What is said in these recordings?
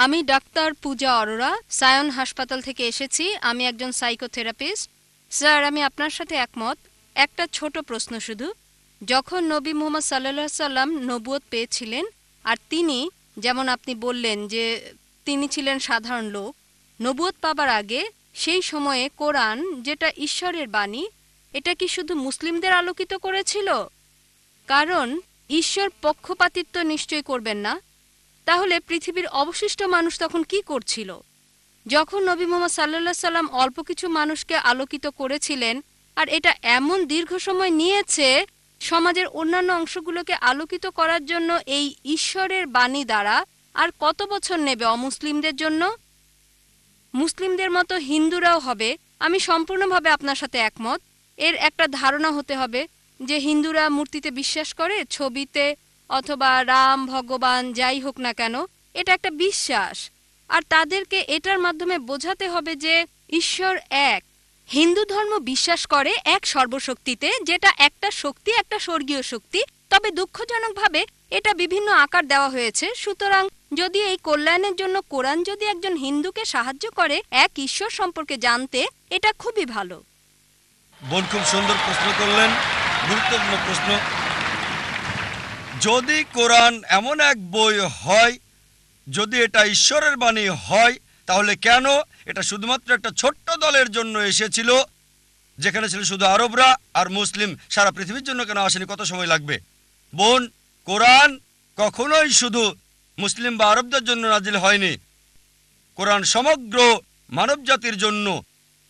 আমি ডাক্তার পূজা অরোরা সায়ন হাসপাতাল থেকে এসেছি। আমি একজন সাইকোথেরাপিস্ট। স্যার, আমি আপনার সাথে একমত। একটা ছোট প্রশ্ন শুধু। যখন নবী মুহাম্মদ সাল্লাল্লাহু আলাইহি সাল্লাম নবুয়ত পেয়েছিলেন, আর তিনি, যেমন আপনি বললেন যে তিনি ছিলেন সাধারণ লোক, নবুয়ত পাবার আগে সেই সময়ে কোরআন, যেটা ঈশ্বরের বাণী, এটা কি শুধু মুসলিমদের আলোকিত করেছিল? কারণ ঈশ্বর পক্ষপাতিত্ব নিশ্চয়ই করবেন না। তাহলে পৃথিবীর অবশিষ্ট মানুষ তখন কি করছিল? যখন নবী মুহাম্মদ সাল্লাল্লাহু আলাইহি সাল্লাম অল্প কিছু মানুষকে আলোকিত করেছিলেন, আর এটা এমন দীর্ঘ সময় নিয়েছে সমাজের অন্যান্য অংশগুলোকে আলোকিত করার জন্য এই ঈশ্বরের বাণী দ্বারা, আর কত বছর নেবে অমুসলিমদের জন্য? মুসলিমদের মতো হিন্দুরাও হবে। আমি সম্পূর্ণভাবে আপনার সাথে একমত। এর একটা ধারণা হতে হবে যে হিন্দুরা মূর্তিতে বিশ্বাস করে, ছবিতে, অথবা রাম ভগবান যাই হোক না কেন, এটা একটা বিশ্বাস। আর তাদেরকে এটার মাধ্যমে বোঝাতে হবে যে ঈশ্বর এক। হিন্দু ধর্ম বিশ্বাস করে এক সর্বশক্তিতে, যেটা একটা শক্তি, একটা স্বর্গীয় শক্তি। তবে দুঃখজনকভাবে এটা বিভিন্ন আকার দেওয়া হয়েছে। সুতরাং যদি এই কল্যাণের জন্য কোরআন যদি একজন হিন্দুকে সাহায্য করে এক ঈশ্বর সম্পর্কে জানতে, এটা খুবই ভালো। বোন খুব সুন্দর প্রশ্ন করলেন, গুরুত্বপূর্ণ প্রশ্ন। যদি কোরআন এমন এক বই হয়, যদি এটা ঈশ্বরের বাণী হয়, তাহলে কেন এটা শুধুমাত্র একটা ছোট্ট দলের জন্য এসেছিল, যেখানে ছিল শুধু আরবরা আর মুসলিম? সারা পৃথিবীর জন্য কেন আসেনি? কত সময় লাগবে? বোন, কোরআন কখনোই শুধু মুসলিম বা আরবদের জন্য নাজিল হয়নি। কোরআন সমগ্র মানব জাতির জন্য।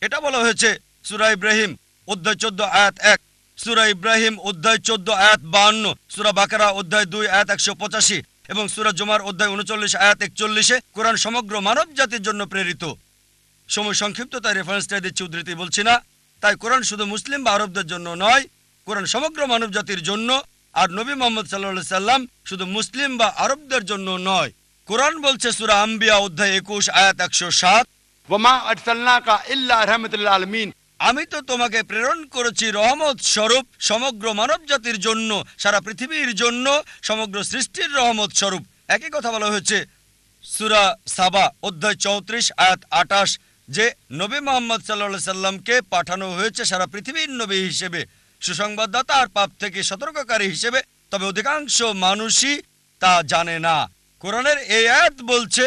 এটা বলা হয়েছে সূরা ইব্রাহিম অধ্যায় 14 আয়াত 1, সূরা ইব্রাহিম অধ্যায় 14 আয়াত 52, সূরা বাকারা অধ্যায় 2 আয়াত 185 এবং সূরা জুমার অধ্যায় 39 আয়াত 41-এ কোরআন সমগ্র মানব জাতির জন্য প্রেরিত। সময় সংক্ষিপ্ত, তাই রেফারেন্সটা দিচ্ছি, উদ্ধৃতি বলছি না। তাই কোরআন শুধু মুসলিম বা আরবদের জন্য নয়, কোরআন সমগ্র মানব জাতির জন্য। আর নবী মুহাম্মদ সাল্লাল্লাহু আলাইহি সাল্লাম শুধু মুসলিম বা আরবদের জন্য নয়। কোরআন বলছে সূরা আম্বিয়া অধ্যায় 21 আয়াত 107, ওয়ামা আরসালনাকা ইল্লা রাহমাতাল লিল আলামিন, আমি তো তোমাকে প্রেরণ করেছি রহমত স্বরূপ সমগ্র মানব জাতির জন্য, সারা পৃথিবীর জন্য, সমগ্র সৃষ্টির রহমত স্বরূপ। একই কথা বলা হয়েছে সূরা সাবা অধ্যায় 34 আয়াত 28, যে নবী মুহাম্মদ সাল্লাল্লাহু আলাইহি সাল্লামকে পাঠানো হয়েছে সারা পৃথিবীর নবী হিসেবে, সুসংবাদদাতা আর পাপ থেকে সতর্ককারী হিসেবে। তবে অধিকাংশ মানুষই তা জানে না। কোরআনের এই আয়াত বলছে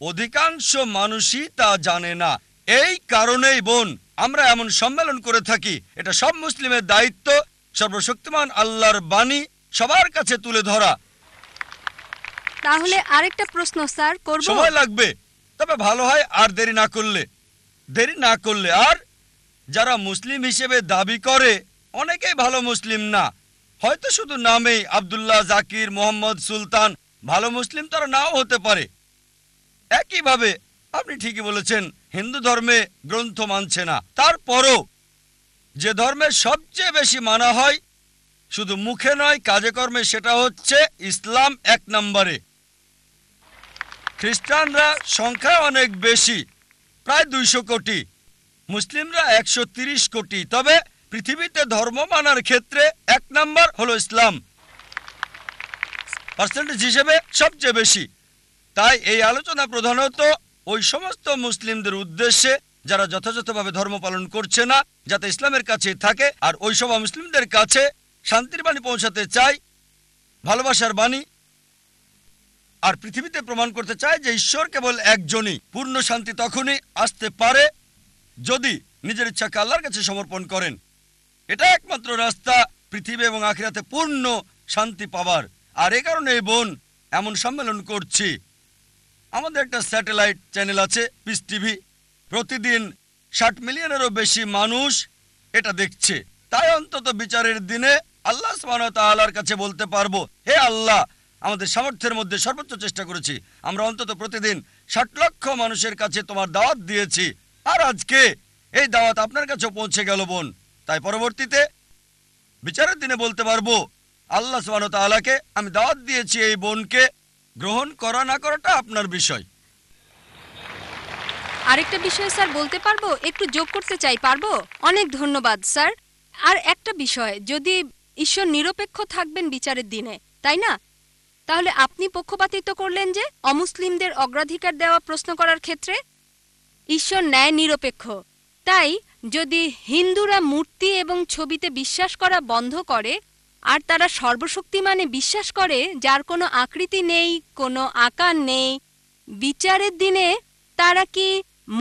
অধিকাংশ মানুষই তা জানে না। এই কারণেই বোন আমরা এমন সম্মেলন করে থাকি। এটা সব মুসলিমের দায়িত্ব, সর্বশক্তিমান আল্লাহর বাণী সবার কাছে তুলে ধরা। তাহলে আরেকটা প্রশ্ন স্যার করব? সময় লাগবে, তবে ভালো হয় আর দেরি না করলে। আর যারা মুসলিম হিসেবে দাবি করে, অনেকেই ভালো মুসলিম না, হয়তো শুধু নামেই আব্দুল্লাহ, জাকির, মোহাম্মদ, সুলতান। ভালো মুসলিম তারা নাও হতে পারে। একইভাবে আপনি ঠিকই বলেছেন, হিন্দু ধর্মে গ্রন্থ মানছে না। তারপরও যে ধর্মের সবচেয়ে বেশি মানা হয়, শুধু মুখে নয় কাজে কর্মে, সেটা হচ্ছে ইসলাম 1 নম্বরে। খ্রিস্টানরা সংখ্যায় অনেক বেশি, প্রায় 200 কোটি, মুসলিমরা 130 কোটি। তবে পৃথিবীতে ধর্ম মানার ক্ষেত্রে 1 নম্বর হলো ইসলাম, পার্সেন্টেজ হিসেবে সবচেয়ে বেশি। তাই এই আলোচনা প্রধানত ওই সমস্ত মুসলিমদের উদ্দেশ্যে যারা যথাযথভাবে ধর্ম পালন করছে না, যাতে ইসলামের কাছে থাকে, আর ওই সব মুসলিমদের কাছে শান্তির বাণী পৌঁছাতে চায়, ভালোবাসার বাণী, আর পৃথিবীতে প্রমাণ করতে চায় যে ঈশ্বর কেবল একজনই। পূর্ণ শান্তি তখনই আসতে পারে যদি নিজের ইচ্ছাকে আল্লাহর কাছে সমর্পণ করেন। এটা একমাত্র রাস্তা পৃথিবী এবং আখিরাতে পূর্ণ শান্তি পাবার। আর এই কারণে এই বোন এমন সম্মেলন করছি। আমাদের একটা স্যাটেলাইট চ্যানেল আছে, পিস টিভি। প্রতিদিন 60 মিলিয়নেরও বেশি মানুষ এটা দেখছে। তাই অন্তত বিচারের দিনে আল্লাহ সুবহানাহু ওয়া তাআলার কাছে বলতে পারবো, হে আল্লাহ, আমাদের সামর্থ্যের মধ্যে সর্বোচ্চ চেষ্টা করেছি। আমরা অন্তত প্রতিদিন 60 লক্ষ মানুষের কাছে তোমার দাওয়াত দিয়েছি। আর আজকে এই দাওয়াত আপনার কাছেও পৌঁছে গেল বোন। তাই পরবর্তীতে বিচারের দিনে বলতে পারবো, আল্লাহ সুবহানাহু ওয়া তাআলাকে আমি দাওয়াত দিয়েছি, এই বোনকে গ্রহণ করা না করাটা আপনার বিষয়। আরেকটা বিষয় স্যার বলতে পারবো? একটু যোগ করতে চাই, পারবো? অনেক ধন্যবাদ স্যার। আর একটা বিষয়, যদি ঈশ্বর নিরপেক্ষ থাকবেন বিচারের দিনে, তাই না? তাহলে আপনি পক্ষপাতিত্ব করলেন যে অমুসলিমদের অগ্রাধিকার দেওয়া প্রশ্ন করার ক্ষেত্রে। ঈশ্বর ন্যায় নিরপেক্ষ। তাই যদি হিন্দুরা মূর্তি এবং ছবিতে বিশ্বাস করা বন্ধ করে আর তারা সর্বশক্তিমানে বিশ্বাস করে যার কোনো আকৃতি নেই, কোনো আকার নেই, বিচারের দিনে তারা কি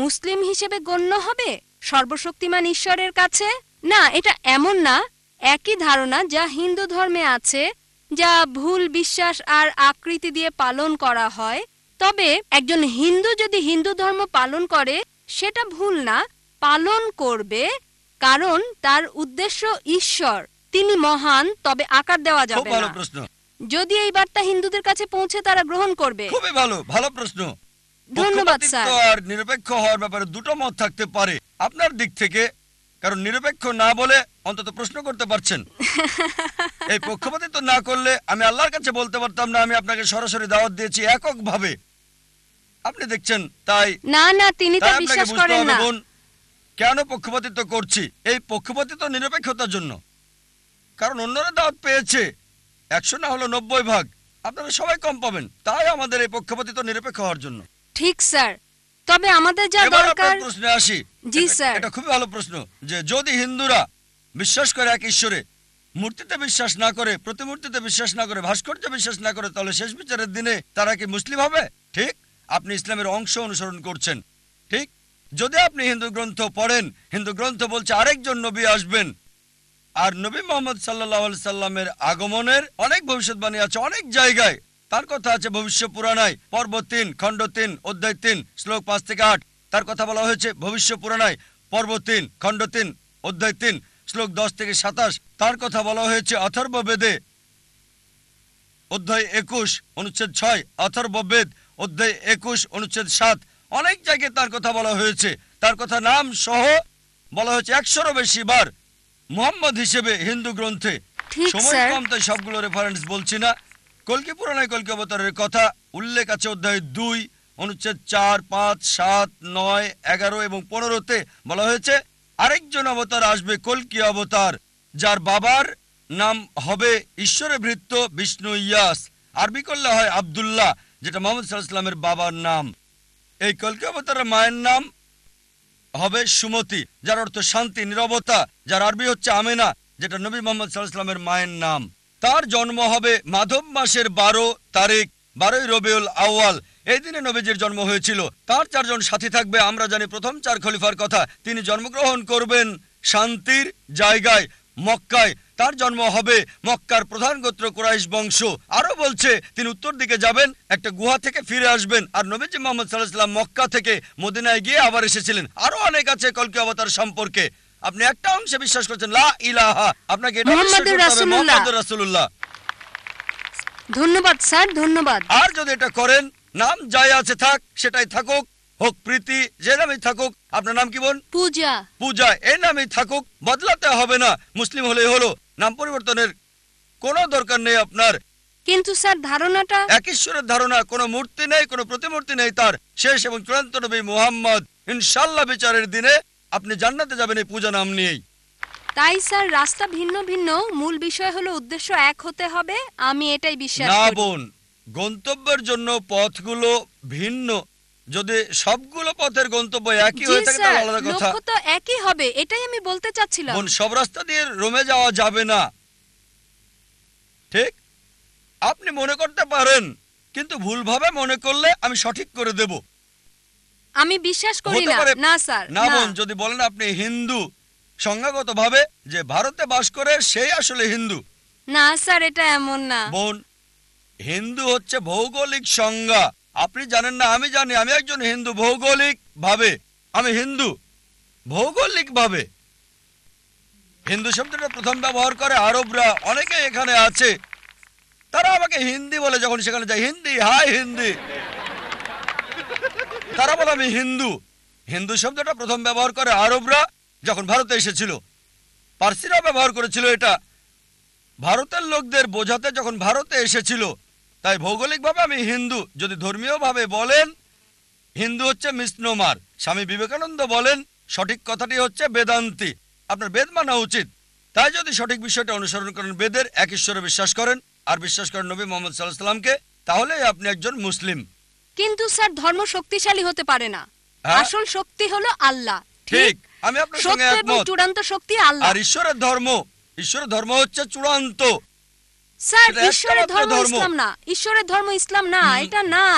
মুসলিম হিসেবে গণ্য হবে সর্বশক্তিমান ঈশ্বরের কাছে? না, এটা এমন না। একই ধারণা যা হিন্দু ধর্মে আছে, যা ভুল বিশ্বাস আর আকৃতি দিয়ে পালন করা হয়। তবে একজন হিন্দু যদি হিন্দু ধর্ম পালন করে সেটা ভুল না, পালন করবে, কারণ তার উদ্দেশ্য ঈশ্বর, তিনি মহান, তবে আকার দেওয়া খুব যাবে ভালো না। প্রশ্ন, যদি এই বার্তা হিন্দুদের কাছে পৌঁছে তারা গ্রহণ করবে। খুবই ভালো প্রশ্ন। ধন্যবাদ পক্ষপাতিত্ব স্যার। আর নিরপেক্ষ হওয়ার ব্যাপারে দুটো মত থাকতে পারে আপনার দিক থেকে, কারণ নিরপেক্ষ না বলে অন্তত প্রশ্ন করতে পারছেন। এই পক্ষপাতিত্ব না করলে আমি আল্লাহর কাছে বলতে পারতাম না আমি আপনাকে সরাসরি দাওয়াত দিয়েছি এককভাবে। আপনি দেখছেন, তাই না না, তিনি তা তাই আপনাকে বিশ্বাস বুঝতে করেন হবে না। বোন, কেন পক্ষপাতিত্ব করছি। এই পক্ষপাতিত্ব নিরপেক্ষতার জন্য, কারণ অন্যরা দাওয়াত পেয়েছে 100 না হলো 90 ভাগ, আপনারা সবাই কম পাবেন, তাই আমাদের এই পক্ষপাতিত্ব নিরপেক্ষ হওয়ার জন্য। ঠিক স্যার, তবে আমাদের যা এবার দরকার। আপনার প্রশ্নে আসি। জি স্যার। এটা খুবই ভালো প্রশ্ন যে যদি হিন্দুরা বিশ্বাস করে এক ঈশ্বরে, মূর্তিতে বিশ্বাস না করে, প্রতিমূর্তিতে বিশ্বাস না করে, ভাস্কর্যে বিশ্বাস না করে, তাহলে শেষ বিচারের দিনে তারা কি মুসলিম হবে? ঠিক, আপনি ইসলামের অংশ অনুসরণ করছেন। ঠিক, যদি আপনি হিন্দু গ্রন্থ পড়েন, হিন্দু গ্রন্থ বলছে আরেকজন নবী আসবেন, আর নবী মোহাম্মদ সাল্লাল্লাহু আলাইহি সাল্লামের আগমনের অনেক ভবিষ্যৎবাণী আছে অনেক জায়গায়। তার কথা আছে ভবিষ্য পুরাণায় পর্ব 3 খণ্ড 3 অধ্যায় 3 শ্লোক 5 থেকে 8। তার কথা বলা হয়েছে ভবিষ্য পুরাণায় পর্ব 3 খণ্ড 3 অধ্যায় 3 শ্লোক 10 থেকে 27। তার কথা বলা হয়েছে অথর্ববেদে অধ্যায় 21 অনুচ্ছেদ 6, অথর্ববেদ অধ্যায় 21 অনুচ্ছেদ 7। অনেক জায়গায় তার কথা বলা হয়েছে, তার কথা নাম সহ বলা হয়েছে 100-এরও বেশি বার মুহাম্মদ হিসেবে হিন্দু গ্রন্থে। ঠিক সময় স্যার। কম, তাই সবগুলো রেফারেন্স বলছি না। কল্কি পুরাণায় কল্কি অবতারের কথা উল্লেখ আছে অধ্যায় 2 অনুচ্ছেদ 4, 5, 7, 9, 11 এবং 15-তে বলা হয়েছে আরেকজন অবতার আসবে, কল্কি অবতার, যার বাবার নাম হবে ঈশ্বরে ভৃত্য বিষ্ণু ইয়াস, আরবি করলে হয় আব্দুল্লাহ, যেটা মোহাম্মদ সাল্লাল্লাহু আলাইহি ওয়াসাল্লামের বাবার নাম। এই কল্কি অবতারের মায়ের নাম হবে সুমতি, যার অর্থ শান্তি, নীরবতা, যার আরবি হচ্ছে আমেনা, যেটা নবী মোহাম্মদ সাল্লাল্লাহু আলাইহি ওয়াসাল্লামের মায়ের নাম। তার জন্ম হবে মাধব মাসের 12 তারিখ, 12ই রবিউল আউয়াল। এই দিনে নবীজির জন্ম হয়েছিল। তার 4 জন সাথী থাকবে। আমরা জানি প্রথম 4 খলিফার কথা। তিনি জন্মগ্রহণ করবেন শান্তির জায়গায় মক্কায়। তার জন্ম হবে মক্কার প্রধান গোত্র কুরাইশ বংশ। আরো বলছে তিনি উত্তর দিকে যাবেন, একটা গুহা থেকে ফিরে আসবেন। আর নবীজি মুহাম্মদ সাল্লাল্লাহু আলাইহি ওয়াসাল্লাম মক্কা থেকে মদিনায় গিয়ে আবার এসেছিলেন। আরো অনেক আছে কল্কি অবতার সম্পর্কে। আপনি একটা অংশে বিশ্বাস করছেন লা ইলাহা, আপনাকে এটা বিশ্বাস মুহাম্মাদুর করতে হবে রাসূলুল্লাহ। মুহাম্মাদুর রাসূলুল্লাহ। ধন্যবাদ স্যার, ধন্যবাদ। আর যদি এটা করেন, নাম যাই আছে থাক, সেটাই থাকুক, হোক প্রীতি, যে নামই থাকুক। আপনার নাম কি বোন? পূজা। পূজা, এই নামই থাকুক, বদলাতে হবে না। মুসলিম হলেই হলো, নাম পরিবর্তনের কোনো দরকার নেই আপনার। কিন্তু স্যার ধারণাটা। এক ঈশ্বরের ধারণা, কোনো মূর্তি নেই, কোনো প্রতিমূর্তি নেই। তার শেষ এবং চূড়ান্ত নবী মুহাম্মদ। ইনশাআল্লাহ বিচারের দিনে আপনি জান্নাতে যাবেন এই পূজা নাম নিয়েই। তাই স্যার রাস্তা ভিন্ন ভিন্ন, মূল বিষয় হলো উদ্দেশ্য এক হতে হবে। আমি এটাই বিশ্বাস না করি। বোন, গন্তব্যের জন্য পথগুলো ভিন্ন। যদি সবগুলো পথের গন্তব্য একই জি হয়ে থাকে স্যার, তাহলে আলাদা কথা। লক্ষ্য তো একই হবে, এটাই আমি বলতে চাচ্ছিলাম। বোন, সব রাস্তা দিয়ে রোমে যাওয়া যাবে না। ঠিক, আপনি মনে করতে পারেন, কিন্তু ভুলভাবে মনে করলে আমি সঠিক করে দেব। আমি বিশ্বাস করি হতে না। পারে না স্যার, না না। বোন, যদি বলেন আপনি হিন্দু, সংজ্ঞাগতভাবে যে ভারতে বাস করে সেই আসলে হিন্দু। না স্যার, এটা এমন না। বোন, হিন্দু হচ্ছে ভৌগোলিক সংজ্ঞা। আপনি জানেন না, আমি জানি। আমি একজন হিন্দু ভৌগোলিক ভাবে, আমি হিন্দু ভৌগোলিক ভাবে। হিন্দু শব্দটা প্রথম ব্যবহার করে আরবরা, অনেকে এখানে আছে, তারা আমাকে হিন্দি বলে। যখন সেখানে যাই, হিন্দি, হাই হিন্দি, তারা বলে আমি হিন্দু। হিন্দু শব্দটা প্রথম ব্যবহার করে আরবরা যখন ভারতে এসেছিল। পার্সিরা ব্যবহার করেছিল এটা ভারতের লোকদের বোঝাতে যখন ভারতে এসেছিল। তাই ভৌগোলিকভাবে আমি হিন্দু। যদি ধর্মীয়ভাবে বলেন, হিন্দু হচ্ছে মিসনোমার। স্বামী বিবেকানন্দ বলেন সঠিক কথাটি হচ্ছে বেদান্তি। আপনার বেদ মানা উচিত। তাই যদি সঠিক বিষয়টা অনুসরণ করেন, বেদের এক ঈশ্বরে বিশ্বাস করেন, আর বিশ্বাস করেন নবী মোহাম্মদ সাল্লাল্লাহু আলাইহি সাল্লামকে, তাহলে আপনি একজন মুসলিম। কিন্তু স্যার ধর্ম শক্তিশালী হতে পারে না, হ্যাঁ? আসল শক্তি হলো আল্লাহ। ঠিক, আমি আপনার সঙ্গে সত্য এবং একমত। চূড়ান্ত শক্তি আল্লাহ। আর ঈশ্বরের ধর্ম হচ্ছে চূড়ান্ত। স্যার সেটা ঈশ্বরের একমাত্র ধর্ম ধর্ম। ইসলাম না, ঈশ্বরের ধর্ম ইসলাম না, এটা না।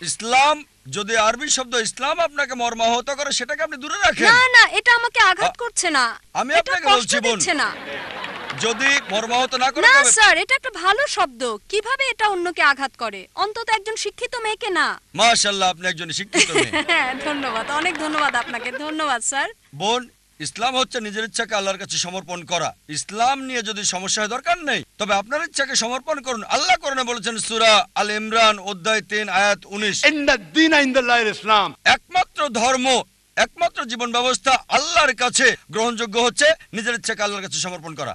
ইসলাম, যদি আরবি শব্দ ইসলাম আপনাকে মর্মাহত করে, সেটাকে আপনি দূরে রাখেন। না না, এটা আমাকে আঘাত করছে না, আমি এটা আপনাকে কষ্ট বলছি বোন, দিচ্ছে না। যদি মর্মাহত না করে না তবে স্যার, এটা একটা ভালো শব্দ, কিভাবে এটা অন্যকে আঘাত করে, অন্তত একজন শিক্ষিত মেয়েকে না। মাশাআল্লাহ, আপনি একজন শিক্ষিত মেয়ে। হ্যাঁ, ধন্যবাদ, অনেক ধন্যবাদ আপনাকে, ধন্যবাদ স্যার। বোন, ইসলাম হচ্ছে নিজের ইচ্ছাকে আল্লাহর কাছে সমর্পণ করা। ইসলাম নিয়ে যদি সমস্যা হয়, দরকার নেই, তবে আপনার ইচ্ছাকে সমর্পণ করুন। আল্লাহ কোরআনে বলেছেন সূরা আল ইমরান অধ্যায় 3 আয়াত 19, इन الدين عند الله الإسلام। একমাত্র ধর্ম, একমাত্র জীবন ব্যবস্থা আল্লাহর কাছে গ্রহণযোগ্য হচ্ছে নিজের ইচ্ছাকে আল্লাহর কাছে সমর্পণ করা।